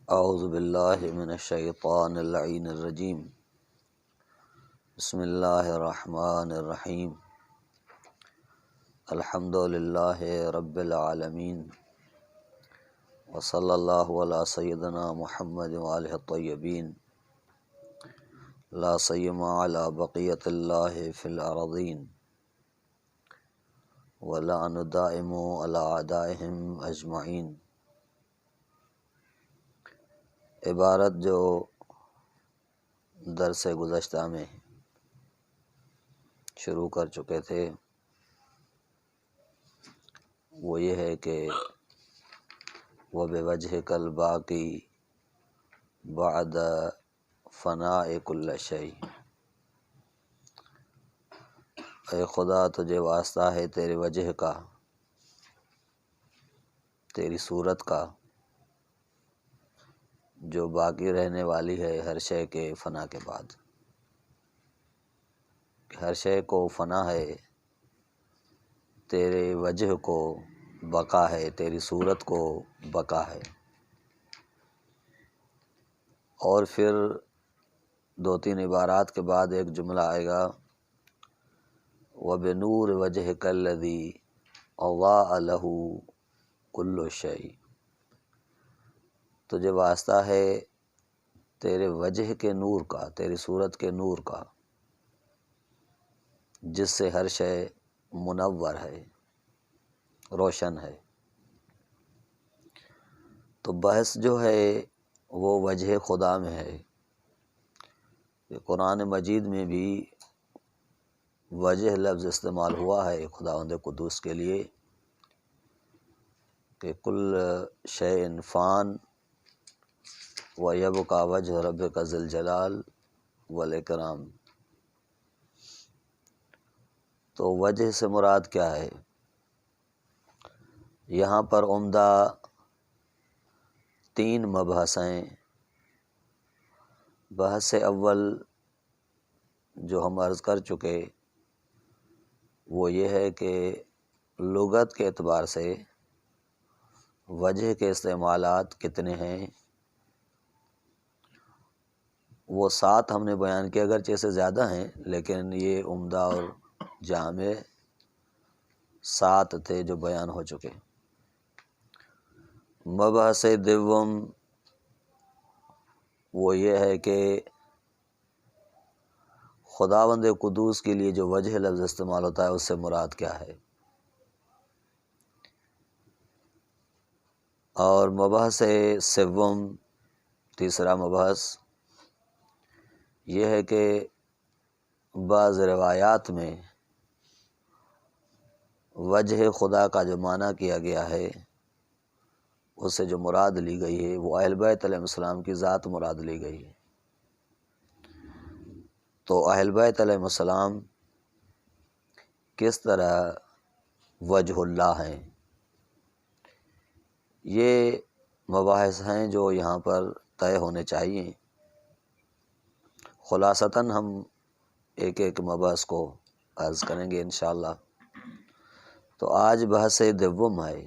اعوذ باللہ من الشیطان اللعین الرجیم بسم اللہ الرحمن الرحیم الحمد للہ رب العالمین وصلی اللہ علی سیدنا محمد وآلہ الطیبین لا سیما علی بقیت اللہ فی الارضین ولعن دائم علی اعدائہم اجمعین۔ عبارت جو درس گزشتہ میں شروع کر چکے تھے وہ یہ ہے کہ وَبِوَجْهِكَ الْبَاقِي بَعْدَ فَنَاءِ كُلِّ شَيْءٍ، اے خدا تجھے واسطہ ہے تیرے وجہ کا، تیری صورت کا جو باقی رہنے والی ہے ہر شے کے فنا کے بعد۔ ہر شے کو فنا ہے، تیرے وجہ کو بقا ہے، تیری صورت کو بقا ہے۔ اور پھر دو تین عبارات کے بعد ایک جملہ آئے گا وَبِنُورِ وَجْهِكَ الَّذِي أَضَاءَ لَهُ كُلُّ شَيْءٍ، تجھے واسطہ ہے تیرے وجہ کے نور کا، تیری صورت کے نور کا، جس سے ہر شے منور ہے، روشن ہے۔ تو بحث جو ہے وہ وجہ خدا میں ہے کہ قرآن مجید میں بھی وجہ لفظ استعمال ہوا ہے خداوند قدوس کے لیے کہ کل شیء فان وَيَبْقَى وَجْهُ رَبِّكَ ذُو الْجَلَالِ وَالْإِكْرَامِ۔ تو وجہ سے مراد کیا ہے؟ یہاں پر عمدہ تین مبحث ہیں۔ بحث اول جو ہم عرض کر چکے وہ یہ ہے کہ لغت کے اعتبار سے وجہ کے استعمالات کتنے ہیں، وہ 7 ہم نے بیان کیا، اگرچہ سے زیادہ ہیں لیکن یہ عمدہ اور جامع 7 تھے جو بیان ہو چکے۔ مبحث دوم وہ یہ ہے کہ خداوند قدوس کے لیے جو وجہ لفظ استعمال ہوتا ہے اس سے مراد کیا ہے۔ اور مبحث سوم، تیسرا مبحث یہ ہے کہ بعض روایات میں وجہ خدا کا جو معنی کیا گیا ہے اس سے جو مراد لی گئی ہے وہ اہل بیت علیہ السلام کی ذات مراد لی گئی ہے۔ تو اہل بیت علیہ السلام کس طرح وجہ اللہ ہیں، یہ مباحث ہیں جو یہاں پر طے ہونے چاہیے۔ خلاصتاً ہم ایک ایک مبحث کو عرض کریں گے انشاءاللہ۔ تو آج بحث دوم ہے،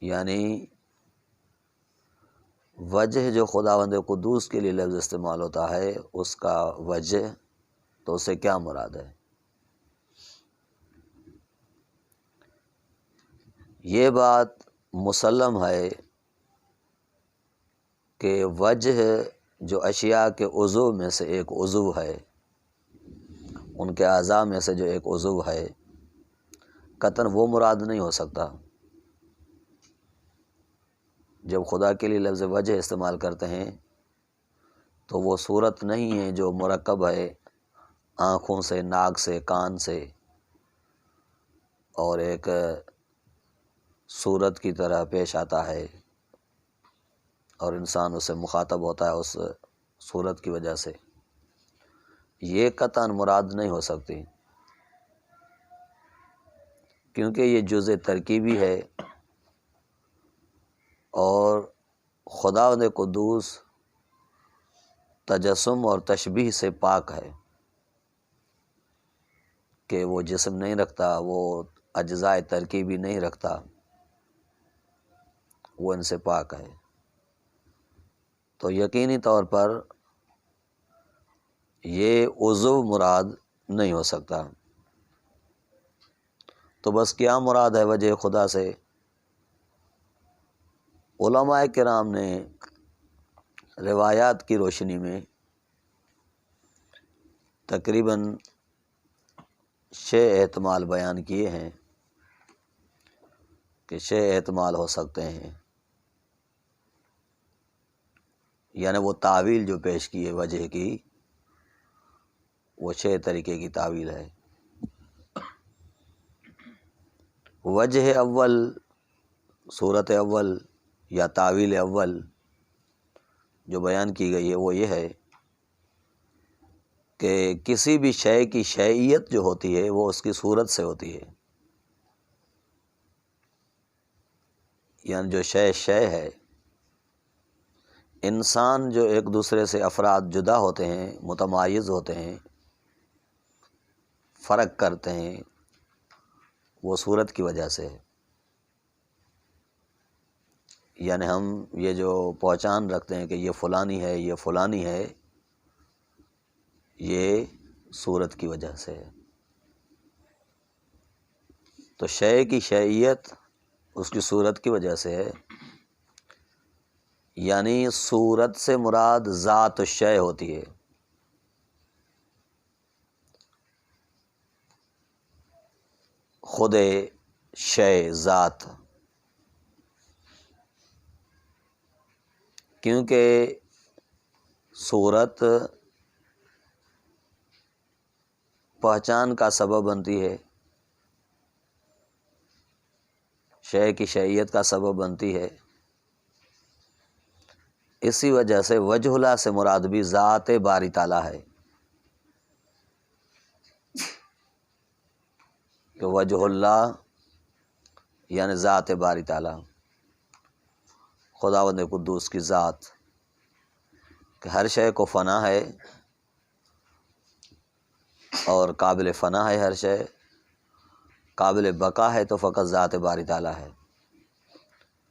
یعنی وجہ جو خداوند قدوس کے لیے لفظ استعمال ہوتا ہے اس کا وجہ، تو اس سے کیا مراد ہے۔ یہ بات مسلم ہے کہ وجہ جو اشیاء کے عضو میں سے ایک عضو ہے، ان کے اعضاء میں سے جو ایک عضو ہے، قطعاً وہ مراد نہیں ہو سکتا۔ جب خدا کے لیے لفظ وجہ استعمال کرتے ہیں تو وہ صورت نہیں ہے جو مرکب ہے آنکھوں سے، ناک سے، کان سے، اور ایک صورت کی طرح پیش آتا ہے اور انسان اس سے مخاطب ہوتا ہے اس صورت کی وجہ سے، یہ قطعاً مراد نہیں ہو سکتی، کیونکہ یہ جزء ترکیبی ہے اور خداوند قدوس تجسم اور تشبیہ سے پاک ہے۔ کہ وہ جسم نہیں رکھتا، وہ اجزاء ترکیبی نہیں رکھتا، وہ ان سے پاک ہے، تو یقینی طور پر یہ عضو مراد نہیں ہو سکتا۔ تو بس کیا مراد ہے وجہ خدا سے؟ علماء کرام نے روایات کی روشنی میں تقریباً 6 احتمال بیان کیے ہیں کہ 6 احتمال ہو سکتے ہیں، یعنی وہ تعویل جو پیش کی ہے وجہ کی، وہ 6 طریقے کی تعویل ہے۔ وجہ اول، صورت اول یا تعویل اول جو بیان کی گئی ہے وہ یہ ہے کہ کسی بھی شے کی شیعیت جو ہوتی ہے وہ اس کی صورت سے ہوتی ہے، یعنی جو شے ہے، انسان جو ایک دوسرے سے افراد جدا ہوتے ہیں، متمایز ہوتے ہیں، فرق کرتے ہیں، وہ صورت کی وجہ سے ہے۔ یعنی ہم یہ جو پہچان رکھتے ہیں کہ یہ فلانی ہے، یہ فلانی ہے، یہ صورت کی وجہ سے ہے۔ تو شے کی شیعیت اس کی صورت کی وجہ سے ہے، یعنی صورت سے مراد ذات الشے ہوتی ہے۔ خود شے، ذات، کیونکہ صورت پہچان کا سبب بنتی ہے، شے کی شیعیت کا سبب بنتی ہے، اسی وجہ سے وجہ اللہ سے مراد بھی ذات باری تعالیٰ ہے، کہ وجہ اللہ یعنی ذات باری تعالیٰ، خداوند قدوس کی ذات، کہ ہر شے کو فنا ہے اور قابل فنا ہے، ہر شے قابل بقا ہے تو فقط ذات باری تعالیٰ ہے،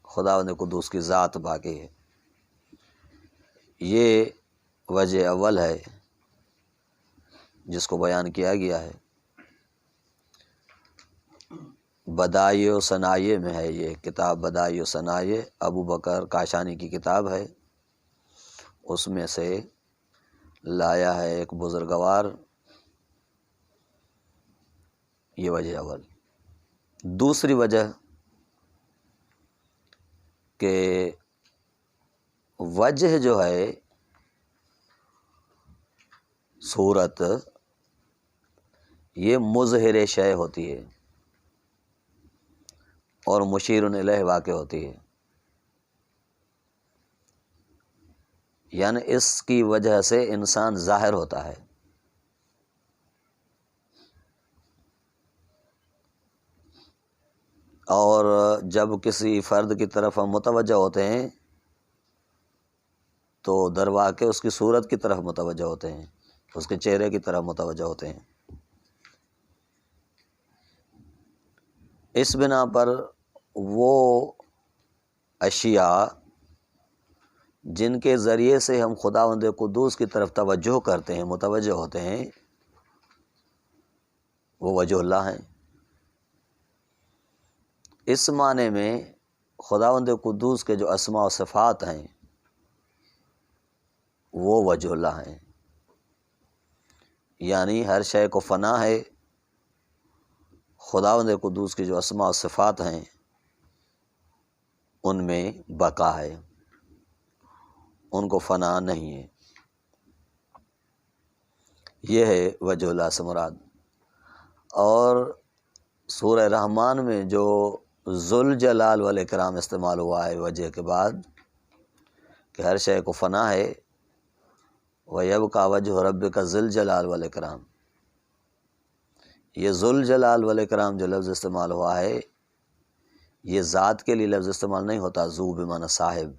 خداوند قدوس کی ذات باقی ہے۔ یہ وجہ اول ہے جس کو بیان کیا گیا ہے۔ بدائع و صنائع میں ہے یہ کتاب، بدائع و صنائع ابو بکر کاشانی کی کتاب ہے، اس میں سے لایا ہے ایک بزرگوار یہ وجہ اول۔ دوسری وجہ کہ وجہ جو ہے صورت، یہ مظہر شے ہوتی ہے اور مشیر الیہ واقع ہوتی ہے، یعنی اس کی وجہ سے انسان ظاہر ہوتا ہے۔ اور جب کسی فرد کی طرف ہم متوجہ ہوتے ہیں تو در واقع اس کی صورت کی طرف متوجہ ہوتے ہیں، اس کے چہرے کی طرف متوجہ ہوتے ہیں۔ اس بنا پر وہ اشیاء جن کے ذریعے سے ہم خداوند قدوس کی طرف توجہ کرتے ہیں، متوجہ ہوتے ہیں، وہ وجہ اللہ ہیں۔ اس معنی میں خداوند قدوس کے جو اسماء و صفات ہیں وہ وجہ اللہ ہیں، یعنی ہر شے کو فنا ہے، خداوند قدوس کی جو اسماء و صفات ہیں ان میں بقا ہے، ان کو فنا نہیں ہے، یہ ہے وجہ اللہ سے مراد۔ اور سورہ رحمان میں جو ذوالجلال والاکرام استعمال ہوا ہے وجہ کے بعد، کہ ہر شے کو فنا ہے، وَيَبْقَى وَجْهُ رَبِّكَ ذُو الجلال والاکرام، یہ ذوالجلال والاکرام جو لفظ استعمال ہوا ہے یہ ذات کے لیے لفظ استعمال نہیں ہوتا، ذو بمعنی صاحب،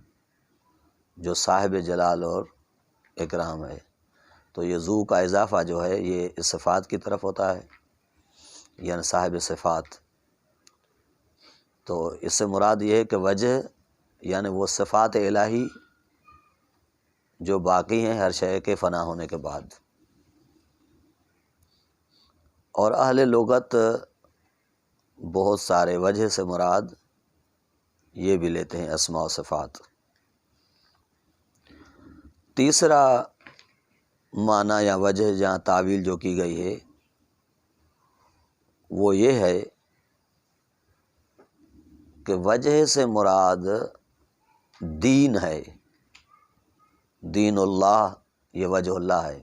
جو صاحب جلال اور اکرام ہے، تو یہ ذو کا اضافہ جو ہے یہ اس صفات کی طرف ہوتا ہے۔ یعنی صاحب صفات۔ تو اس سے مراد یہ ہے کہ وجہ یعنی وہ صفات الہی جو باقی ہیں ہر شے کے فنا ہونے کے بعد۔ اور اہل لغت بہت سارے وجہ سے مراد یہ بھی لیتے ہیں اسماء و صفات۔ تیسرا معنی یا وجہ جہاں تعویل جو کی گئی ہے وہ یہ ہے کہ وجہ سے مراد دین ہے، دین اللہ، یہ وجہ اللہ ہے۔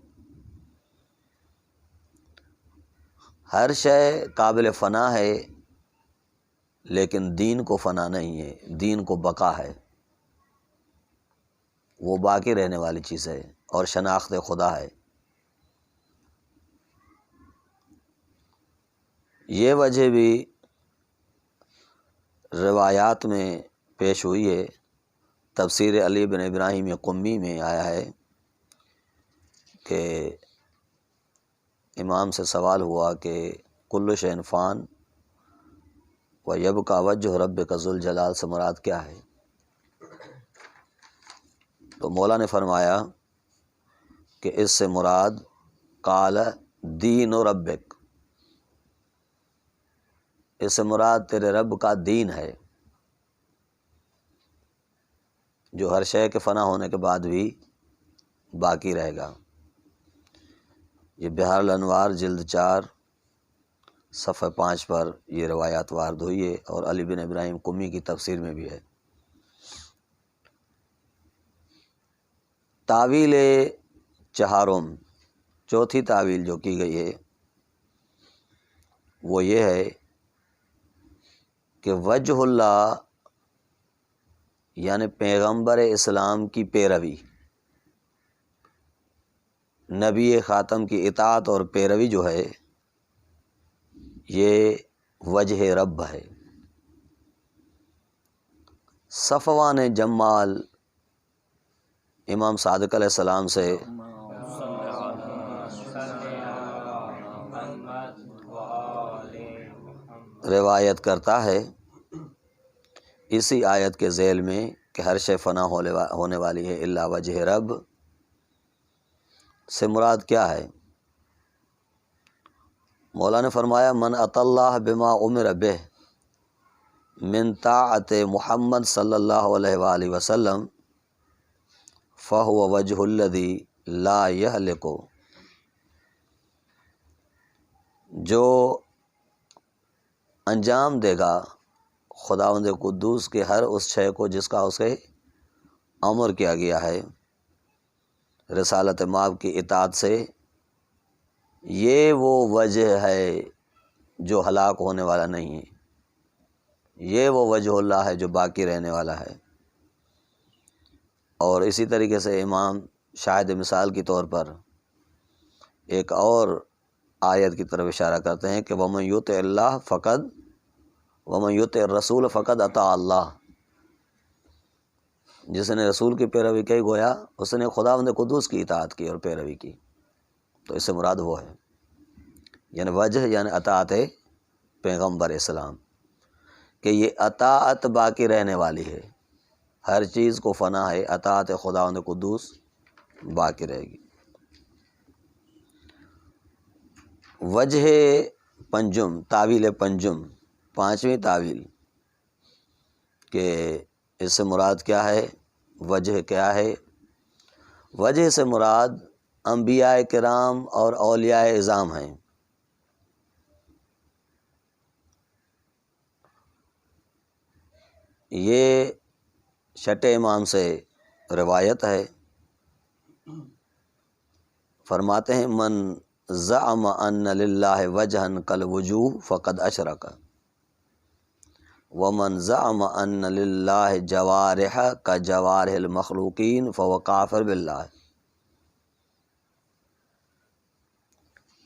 ہر شے قابل فنا ہے لیکن دین کو فنا نہیں ہے، دین کو بقا ہے، وہ باقی رہنے والی چیز ہے اور شناخت خدا ہے۔ یہ وجہ بھی روایات میں پیش ہوئی ہے۔ تفسیر علی بن ابراہیم قمی میں آیا ہے کہ امام سے سوال ہوا کہ کل شیء فان و یبقی وجہ ربک ذو الجلال سے مراد کیا ہے؟ تو مولا نے فرمایا کہ اس سے مراد قال دین ربک، اس سے مراد تیرے رب کا دین ہے جو ہر شے کے فنا ہونے کے بعد بھی باقی رہے گا۔ یہ بحار الانوار جلد 4 صفحہ 5 پر یہ روایات وارد ہوئی ہے اور علی بن ابراہیم قمی کی تفسیر میں بھی ہے۔ تعویل چہارم، چوتھی تعویل جو کی گئی ہے وہ یہ ہے کہ وجہ اللہ یعنی پیغمبر اسلام کی پیروی، نبی خاتم کی اطاعت اور پیروی جو ہے یہ وجہ رب ہے۔ صفوان جمال امام صادق علیہ السلام سے روایت کرتا ہے اسی آیت کے ذیل میں کہ ہر شے فنا ہونے والی ہے الا وجہ رب سے مراد کیا ہے؟ مولا نے فرمایا من اطاع اللہ بما امر بہ من طاعت محمد صلی اللہ علیہ وآلہ وسلم فہو وجہ الذی لا یہلک، جو انجام دے گا خداوند قدوس کے ہر اس شے کو جس کا اسے امر کیا گیا ہے رسالت مآب کی اطاعت سے، یہ وہ وجہ ہے جو ہلاک ہونے والا نہیں ہے، یہ وہ وجہ اللہ ہے جو باقی رہنے والا ہے۔ اور اسی طریقے سے امام شاہد مثال کے طور پر ایک اور آیت کی طرف اشارہ کرتے ہیں کہ وَمَن یُطِعِ اللَّهَ فَقَدْ وَمَن یُطِعِ الرَّسُولَ فَقَدْ اطاع اللہ، جس نے رسول کی پیروی کی گویا اس نے خداوند قدوس کی اطاعت کی اور پیروی کی۔ تو اس سے مراد وہ ہے، یعنی وجہ یعنی اطاعت پیغمبر اسلام، کہ یہ اطاعت باقی رہنے والی ہے، ہر چیز کو فنا ہے، اطاعت خداوند قدوس باقی رہے گی۔ وجہ پنجم، تعویل پنجم، پانچویں تعویل کہ اس سے مراد کیا ہے، وجہ کیا ہے؟ وجہ سے مراد انبیاء کرام اور اولیاء اعظام ہیں۔ یہ چھٹے امام سے روایت ہے، فرماتے ہیں من زعم ان للہ وجہا کالوجوہ فقد اشرک ومن زعم ان للہ جوارح کجوارح المخلوقین فهو کافر باللہ۔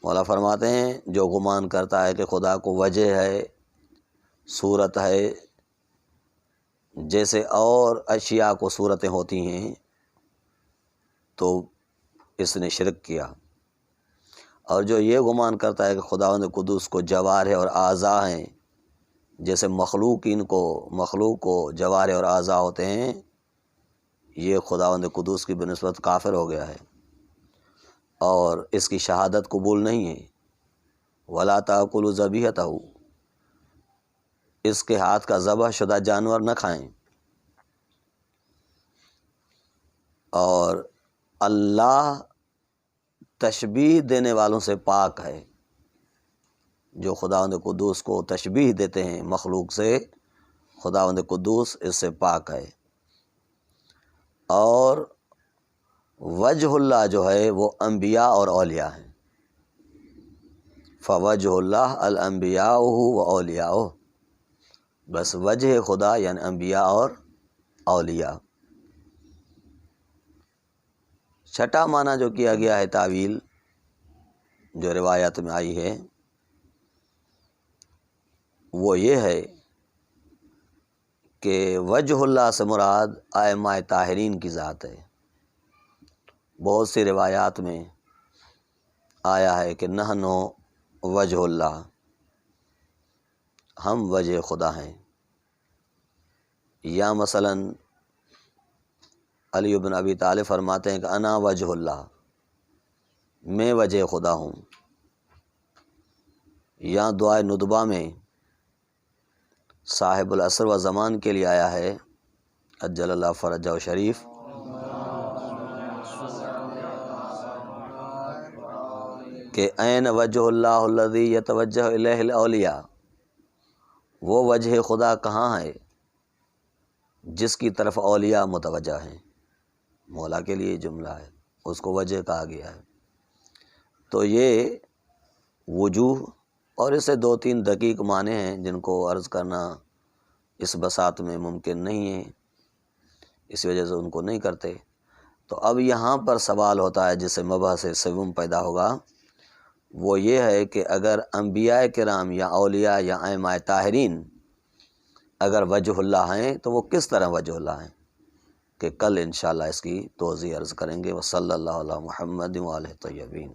مولا فرماتے ہیں جو گمان کرتا ہے کہ خدا کو وجہ ہے، صورت ہے، جیسے اور اشیاء کو صورتیں ہوتی ہیں، تو اس نے شرک کیا۔ اور جو یہ گمان کرتا ہے کہ خداوند قدوس کو جوارح اور اعضاء ہیں، جیسے مخلوق کو جوارح اور اعضاء ہوتے ہیں، یہ خداوند قدوس کی بنسبت کافر ہو گیا ہے اور اس کی شہادت قبول نہیں ہے۔ وَلَا تَأْكُلُوا ذَبِيحَتَهُ، اس کے ہاتھ کا ذبح شدہ جانور نہ کھائیں۔ اور اللہ تشبیہ دینے والوں سے پاک ہے، جو خداوند قدوس کو تشبیہ دیتے ہیں مخلوق سے، خداوند قدوس اس سے پاک ہے۔ اور وجہ اللہ جو ہے وہ انبیاء اور اولیاء ہیں، فوجہ اللہ الانبیاء و اولیاء، بس وجہ خدا یعنی انبیاء اور اولیاء۔ چھٹا معنی جو کیا گیا ہے تعویل، جو روایت میں آئی ہے، وہ یہ ہے کہ وجہ اللہ سے مراد ائمہ طاہرین کی ذات ہے۔ بہت سی روایات میں آیا ہے کہ نحن وجہ اللہ، ہم وجہ خدا ہیں۔ یا مثلا علی بن ابی طالب فرماتے ہیں کہ انا وجہ اللہ، میں وجہ خدا ہوں۔ یا دعائے ندبہ میں صاحب العصر و زمان کے لیے آیا ہے، عجل اللہ فرجہ شریف، کہ این وجہ اللہ الذی یتوجہ الیہ الاولیاء، وہ وجہ خدا کہاں ہے جس کی طرف اولیاء متوجہ ہیں۔ مولا کے لیے جملہ ہے، اس کو وجہ کہا گیا ہے۔ تو یہ وجوہ، اور اسے 2-3 دقیق معنی ہیں جن کو عرض کرنا اس بساط میں ممکن نہیں ہے، اس وجہ سے ان کو نہیں کرتے۔ تو اب یہاں پر سوال ہوتا ہے جس سے مبحث سوم پیدا ہوگا، وہ یہ ہے کہ اگر انبیاء کرام یا اولیاء یا ائمہ طاہرین اگر وجہ اللہ ہیں تو وہ کس طرح وجہ اللہ ہیں، کہ کل انشاءاللہ اس کی توضیح عرض کریں گے۔ وصلی اللہ علی محمد و آلہ طیبین۔